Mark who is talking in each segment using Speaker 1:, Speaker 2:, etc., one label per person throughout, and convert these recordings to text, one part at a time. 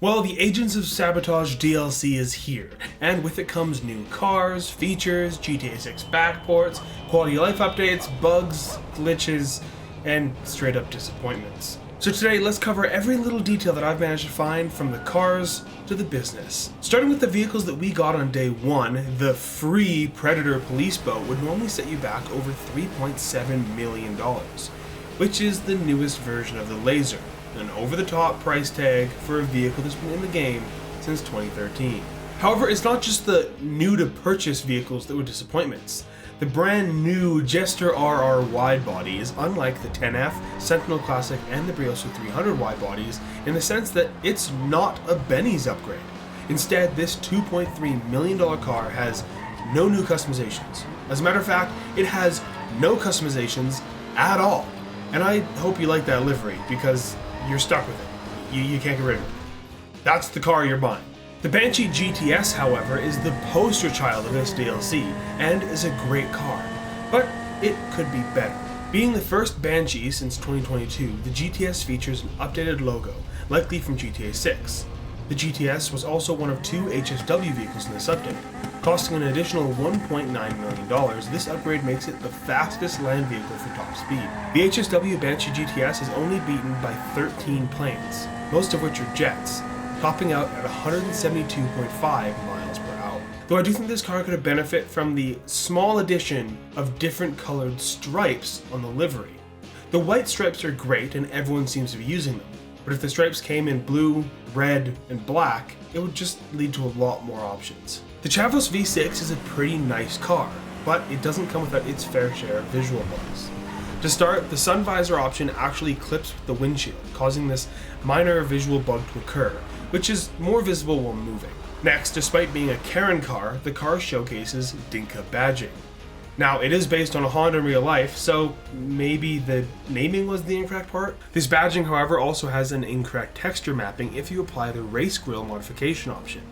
Speaker 1: Well, the Agents of Sabotage DLC is here, and with it comes new cars, features, GTA 6 backports, quality of life updates, bugs, glitches, and straight up disappointments. So today, let's cover every little detail that I've managed to find, from the cars to the business. Starting with the vehicles that we got on day one, the free Predator police boat would normally set you back over $3.7 million, which is the newest version of the Laser, an over-the-top price tag for a vehicle that's been in the game since 2013. However, it's not just the new-to-purchase vehicles that were disappointments. The brand new Jester RR wide body is unlike the 10F, Sentinel Classic, and the Brioso 300 wide bodies in the sense that it's not a Benny's upgrade. Instead, this $2.3 million car has no new customizations. As a matter of fact, it has no customizations at all. And I hope you like that livery, because you're stuck with it. You can't get rid of it. That's the car you're buying. The Banshee GTS, however, is the poster child of this DLC, and is a great car, but it could be better. Being the first Banshee since 2022, the GTS features an updated logo, likely from GTA 6. The GTS was also one of two HSW vehicles in this update. Costing an additional $1.9 million, this upgrade makes it the fastest land vehicle for top speed. The HSW Banshee GTS is only beaten by 13 planes, most of which are jets, topping out at 172.5 miles per hour. Though I do think this car could benefit from the small addition of different colored stripes on the livery. The white stripes are great and everyone seems to be using them, but if the stripes came in blue, red, and black, it would just lead to a lot more options. The Chavos V6 is a pretty nice car, but it doesn't come without its fair share of visual bugs. To start, the sun visor option actually clips with the windshield, causing this minor visual bug to occur, which is more visible while moving. Next, despite being a Karen car, the car showcases Dinka badging. Now, it is based on a Honda in real life, so maybe the naming was the incorrect part. This badging, however, also has an incorrect texture mapping if you apply the race grille modification option.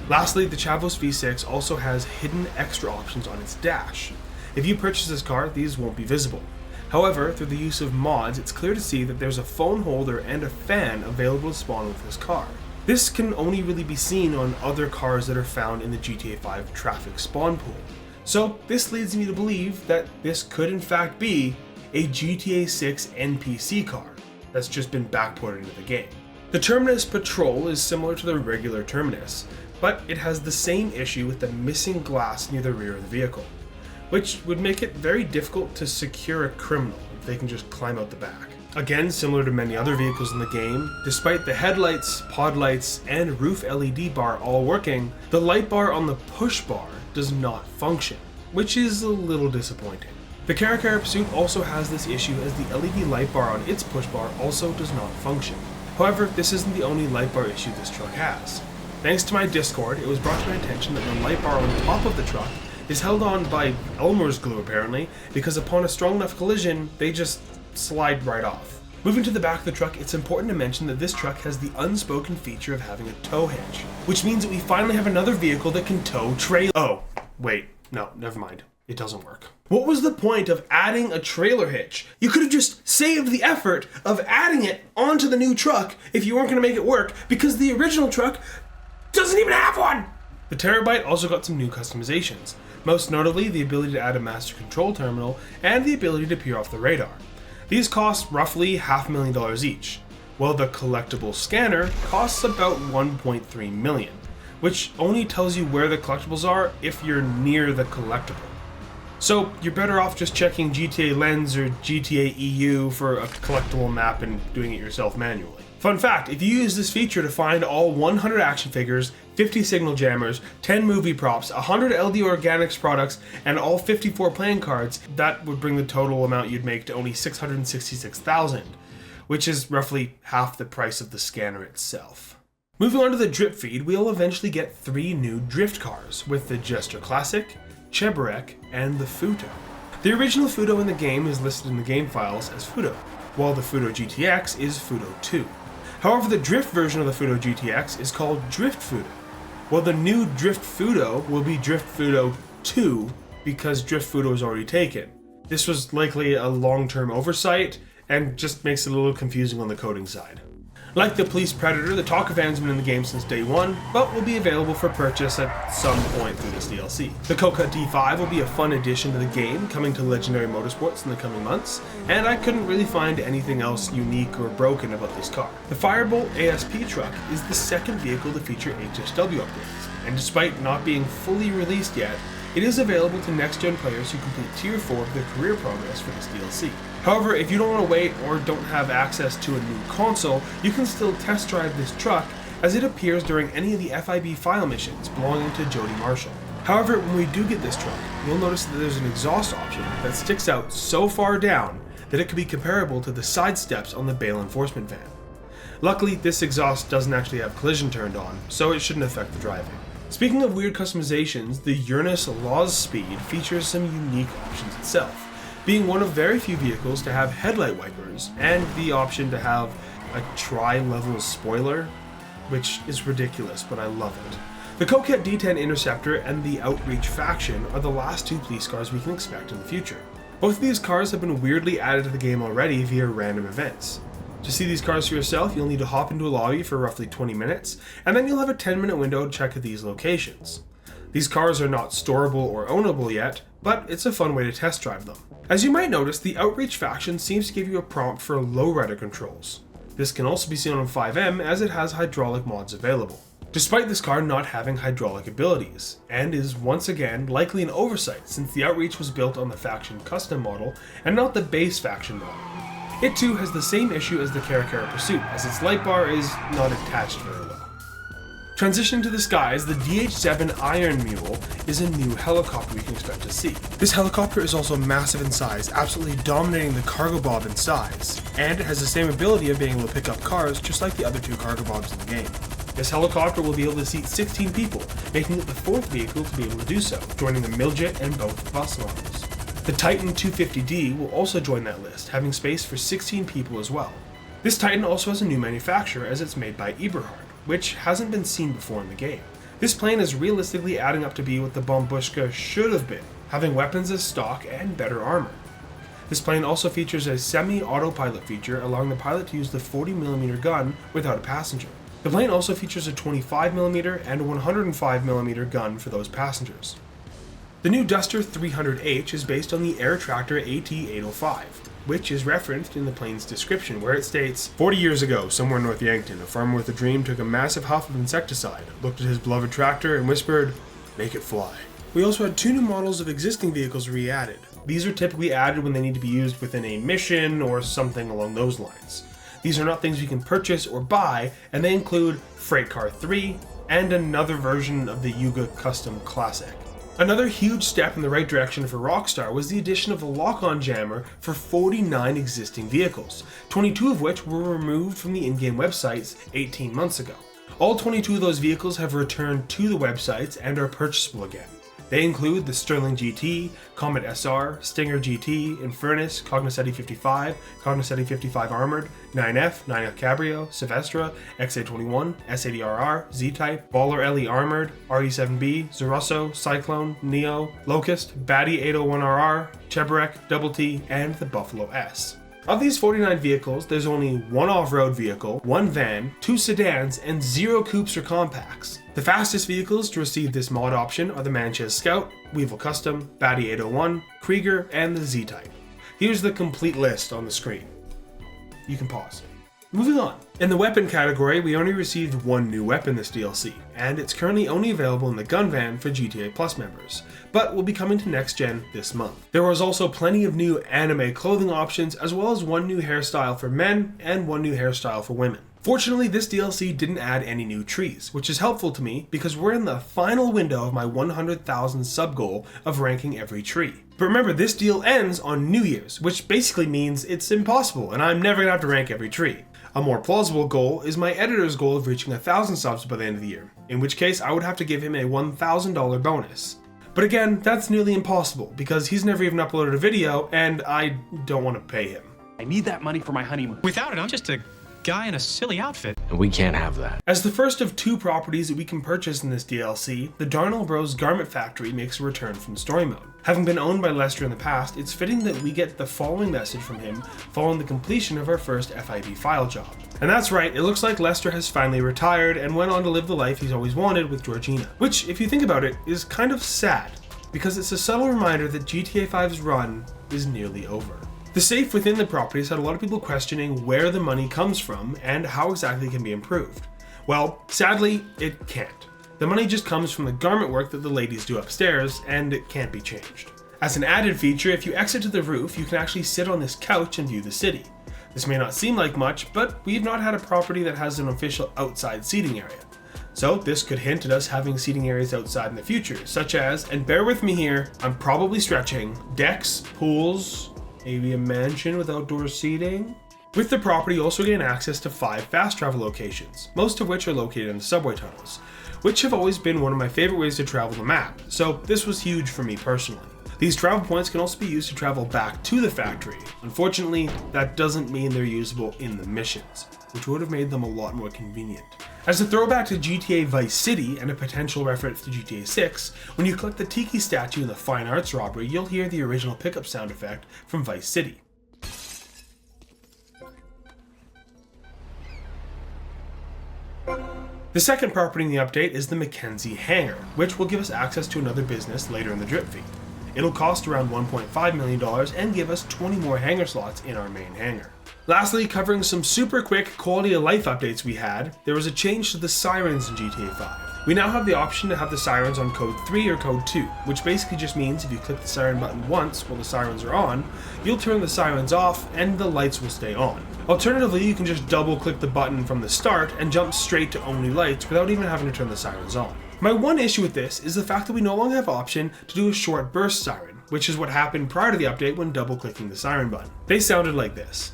Speaker 1: Lastly, the Chavos V6 also has hidden extra options on its dash. If you purchase this car, these won't be visible. However, through the use of mods, it's clear to see that there's a phone holder and a fan available to spawn with this car. This can only really be seen on other cars that are found in the GTA 5 traffic spawn pool. So this leads me to believe that this could in fact be a GTA 6 NPC car that's just been backported into the game. The Terminus Patrol is similar to the regular Terminus, but it has the same issue with the missing glass near the rear of the vehicle, which would make it very difficult to secure a criminal if they can just climb out the back. Again, similar to many other vehicles in the game, despite the headlights, pod lights, and roof LED bar all working, the light bar on the push bar does not function, which is a little disappointing. The Caracara Pursuit also has this issue, as the LED light bar on its push bar also does not function. However, this isn't the only light bar issue this truck has. Thanks to my Discord, it was brought to my attention that the light bar on top of the truck is held on by Elmer's glue apparently, because upon a strong enough collision, they just slide right off. Moving to the back of the truck, it's important to mention that this truck has the unspoken feature of having a tow hitch, which means that we finally have another vehicle that can tow trailer. Oh, wait, no, never mind. It doesn't work. What was the point of adding a trailer hitch? You could have just saved the effort of adding it onto the new truck if you weren't going to make it work, because the original truck doesn't even have one! The Terabyte also got some new customizations, most notably the ability to add a master control terminal and the ability to peer off the radar. These cost roughly $500,000 each, while the collectible scanner costs about $1.3 million, which only tells you where the collectibles are if you're near the collectible. So you're better off just checking GTA Lens or GTA EU for a collectible map and doing it yourself manually. Fun fact, if you use this feature to find all 100 action figures, 50 signal jammers, 10 movie props, 100 LD Organics products, and all 54 playing cards, that would bring the total amount you'd make to only $666,000, which is roughly half the price of the scanner itself. Moving on to the drip feed, we'll eventually get 3 new drift cars, with the Jester Classic, Cheburek, and the Futo. The original Futo in the game is listed in the game files as Futo, while the Futo GTX is Futo 2. However, the drift version of the Futo GTX is called Drift Futo, while the new Drift Futo will be Drift Futo 2 because Drift Futo is already taken. This was likely a long-term oversight and just makes it a little confusing on the coding side. Like the Police Predator, the Talkavan's been in the game since day one, but will be available for purchase at some point through this DLC. The Coca D5 will be a fun addition to the game, coming to Legendary Motorsports in the coming months, and I couldn't really find anything else unique or broken about this car. The Firebolt ASP truck is the second vehicle to feature HSW upgrades, and despite not being fully released yet, it is available to next-gen players who complete Tier 4 of their career progress for this DLC. However, if you don't want to wait or don't have access to a new console, you can still test drive this truck as it appears during any of the FIB file missions belonging to Jody Marshall. However, when we do get this truck, you'll notice that there's an exhaust option that sticks out so far down that it could be comparable to the side steps on the Bail Enforcement van. Luckily, this exhaust doesn't actually have collision turned on, so it shouldn't affect the driving. Speaking of weird customizations, the Uranus Laws Speed features some unique options itself, being one of very few vehicles to have headlight wipers and the option to have a tri-level spoiler, which is ridiculous, but I love it. The Coquette D10 Interceptor and the Outreach Faction are the last two police cars we can expect in the future. Both of these cars have been weirdly added to the game already via random events. To see these cars for yourself, you'll need to hop into a lobby for roughly 20 minutes, and then you'll have a 10-minute window to check these locations. These cars are not storable or ownable yet, but it's a fun way to test drive them. As you might notice, the Outreach Faction seems to give you a prompt for lowrider controls. This can also be seen on 5M as it has hydraulic mods available, despite this car not having hydraulic abilities, and is once again likely an oversight since the Outreach was built on the Faction custom model and not the base Faction model. It too has the same issue as the Caracara Pursuit, as its light bar is not attached very well. Transitioning to the skies, the DH-7 Iron Mule is a new helicopter we can expect to see. This helicopter is also massive in size, absolutely dominating the Cargo Bob in size, and it has the same ability of being able to pick up cars just like the other two Cargo Bobs in the game. This helicopter will be able to seat 16 people, making it the fourth vehicle to be able to do so, joining the Miljet and both bus models. The Titan 250D will also join that list, having space for 16 people as well. This Titan also has a new manufacturer as it's made by Eberhard, which hasn't been seen before in the game. This plane is realistically adding up to be what the Bombushka should have been, having weapons as stock and better armor. This plane also features a semi-autopilot feature, allowing the pilot to use the 40mm gun without a passenger. The plane also features a 25mm and a 105mm gun for those passengers. The new Duster 300H is based on the Air Tractor AT-805, which is referenced in the plane's description, where it states, 40 years ago, somewhere in North Yankton, a farmer with a dream took a massive huff of insecticide, looked at his beloved tractor, and whispered, make it fly. We also had two new models of existing vehicles re-added. These are typically added when they need to be used within a mission or something along those lines. These are not things you can purchase or buy, and they include Freight Car 3 and another version of the Yuga Custom Classic. Another huge step in the right direction for Rockstar was the addition of a lock-on jammer for 49 existing vehicles, 22 of which were removed from the in-game websites 18 months ago. All 22 of those vehicles have returned to the websites and are purchasable again. They include the Sterling GT, Comet SR, Stinger GT, Infernus, Cognoscenti 55, Cognoscenti 55 Armored, 9F, 9F Cabrio, Silvestra, XA21, S80RR, Z-Type, Baller LE Armored, RE7B, Zerosso, Cyclone, Neo, Locust, Batty 801RR, Cheburek, Double T, and the Buffalo S. Of these 49 vehicles, there's only one off-road vehicle, one van, two sedans, and 0 coupes or compacts. The fastest vehicles to receive this mod option are the Manchez Scout, Weevil Custom, Batty 801, Krieger, and the Z-Type. Here's the complete list on the screen. You can pause. Moving on. In the weapon category, we only received one new weapon this DLC, and it's currently only available in the gun van for GTA Plus members, but will be coming to next gen this month. There was also plenty of new anime clothing options, as well as one new hairstyle for men and one new hairstyle for women. Fortunately, this DLC didn't add any new trees, which is helpful to me because we're in the final window of my 100,000 sub goal of ranking every tree. But remember, this deal ends on New Year's, which basically means it's impossible and I'm never gonna have to rank every tree. A more plausible goal is my editor's goal of reaching 1,000 subs by the end of the year, in which case I would have to give him a $1,000 bonus. But again, that's nearly impossible because he's never even uploaded a video and I don't want to pay him.
Speaker 2: I need that money for my honeymoon.
Speaker 3: Without it, I'm just a
Speaker 2: guy in a silly outfit.
Speaker 3: And we can't have that.
Speaker 1: As the first of 2 properties that we can purchase in this DLC, the Darnell Bros Garment Factory makes a return from story mode. Having been owned by Lester in the past, it's fitting that we get the following message from him following the completion of our first FIB file job. And that's right, it looks like Lester has finally retired and went on to live the life he's always wanted with Georgina. Which, if you think about it, is kind of sad, because it's a subtle reminder that GTA 5's run is nearly over. The safe within the property has had a lot of people questioning where the money comes from and how exactly it can be improved. Well, sadly, it can't. The money just comes from the garment work that the ladies do upstairs, and it can't be changed. As an added feature, if you exit to the roof, you can actually sit on this couch and view the city. This may not seem like much, but we've not had a property that has an official outside seating area. So this could hint at us having seating areas outside in the future, such as, and bear with me here, I'm probably stretching, decks, pools, maybe a mansion with outdoor seating? With the property, you also gain access to 5 fast travel locations, most of which are located in the subway tunnels, which have always been one of my favorite ways to travel the map, so this was huge for me personally. These travel points can also be used to travel back to the factory. Unfortunately, that doesn't mean they're usable in the missions, which would have made them a lot more convenient. As a throwback to GTA Vice City and a potential reference to GTA 6, when you collect the Tiki statue in the Fine Arts robbery, you'll hear the original pickup sound effect from Vice City. The second property in the update is the Mackenzie Hangar, which will give us access to another business later in the drip feed. It'll cost around $1.5 million and give us 20 more hangar slots in our main hangar. Lastly, covering some super quick quality of life updates we had, there was a change to the sirens in GTA 5. We now have the option to have the sirens on code 3 or code 2, which basically just means if you click the siren button once while the sirens are on, you'll turn the sirens off and the lights will stay on. Alternatively, you can just double click the button from the start and jump straight to only lights without even having to turn the sirens on. My one issue with this is the fact that we no longer have option to do a short burst siren, which is what happened prior to the update when double clicking the siren button. They sounded like this.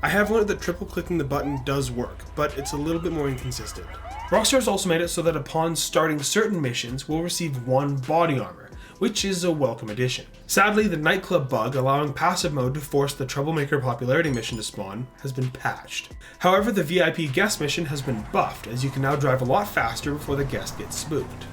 Speaker 1: I have learned that triple clicking the button does work, but it's a little bit more inconsistent. Rockstar's also made it so that upon starting certain missions, we'll receive 1 body armor, which is a welcome addition. Sadly, the nightclub bug allowing passive mode to force the Troublemaker popularity mission to spawn has been patched. However, the VIP guest mission has been buffed, as you can now drive a lot faster before the guest gets spooked.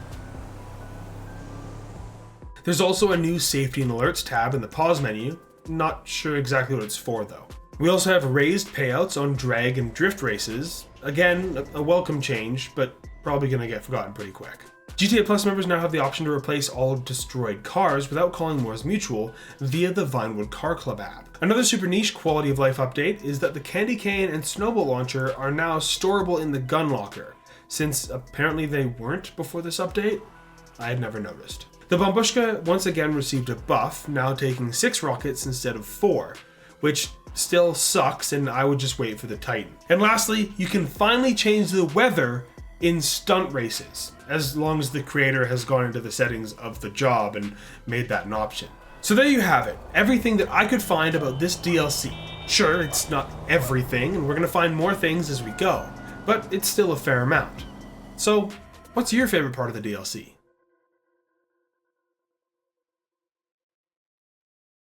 Speaker 1: There's also a new safety and alerts tab in the pause menu, not sure exactly what it's for though. We also have raised payouts on drag and drift races. Again, a welcome change, but probably gonna get forgotten pretty quick. GTA Plus members now have the option to replace all destroyed cars without calling Moore's Mutual via the Vinewood Car Club app. Another super niche quality of life update is that the Candy Cane and Snowball Launcher are now storable in the gun locker, since apparently they weren't before this update. I had never noticed. The Bombushka once again received a buff, now taking 6 rockets instead of 4, which still sucks, and I would just wait for the Titan. And lastly, you can finally change the weather in stunt races, as long as the creator has gone into the settings of the job and made that an option. So there you have it, everything that I could find about this DLC. Sure, it's not everything, and we're gonna find more things as we go, but it's still a fair amount. So, what's your favorite part of the DLC?